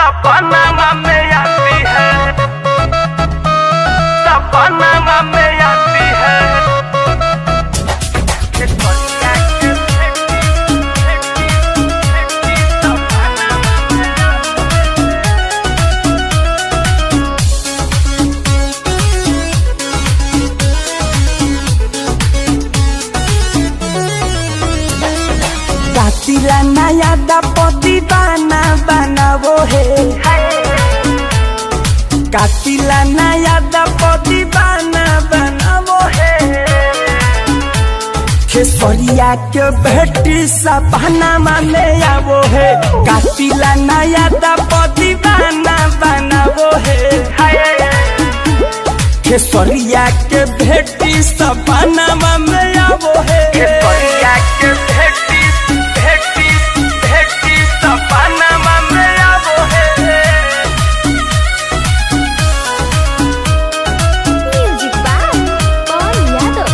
सपना में आती है, सपना में आती है। कातिला नया दपदी बनावो है, कातिला नया दपदी बनावो है। खेसरिया के बेटी सपना में आवो है, कातिला नया दपदी बनावो है। खेसरिया के बेटी सपना में आवो है, खेसरिया के बेटी सपना में आवो है। म्यूजिक बाय पवन यादव।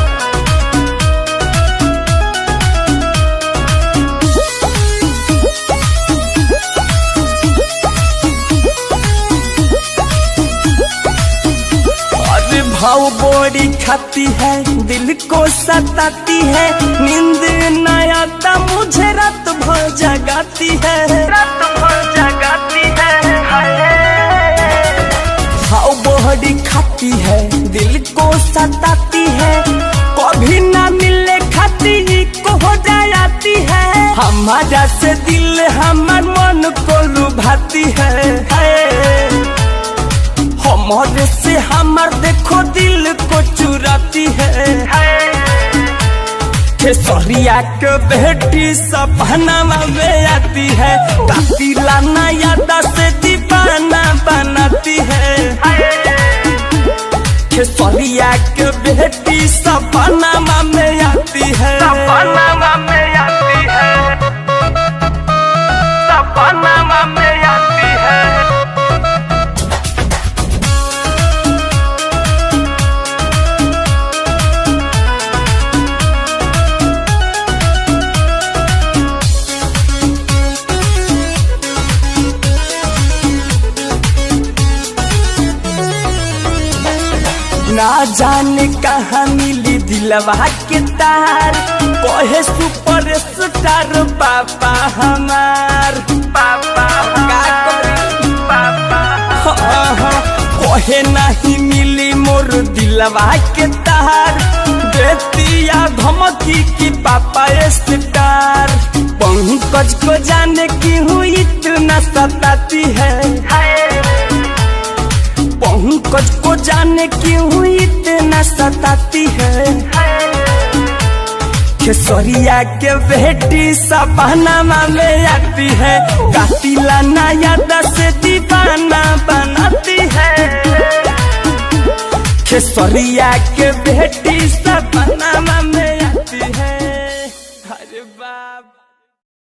अरे भाव बोरी खाती है, दिल को सताती है, नींद न आता मुझे रात भर जगाती है, रात भर जगाती है। भाव बोरी खाती है, दिल को सताती है, कभी ना मिलने खाती को हो जाती है। हमारा से दिल हमार मन को लुभाती है, हमारे से हमार देखो दिल को चुराती है। खेसरिया के बेटी सपना में आती है, कातिला नया से दीवाना बनाती है। खेसरिया के बेटी सपना में आती है, सपना में आती है, सपना में आती है। ना जाने कहाँ मिली दिलवा के तार, कहे सुपर स्टार पापा हमार। पापा पापा कहे नहीं मिली मोर दिलवा के तार, देतिया धमकी की पापा स्टार। पंकज को जाने क्यों इतना सताती है, पंकज को जाने क्यों इतना सताती है। खेसरिया के बेटी सपना में आती है, कातिला नया से दीवाना बनाती है। खेसरिया के बेटी सपना में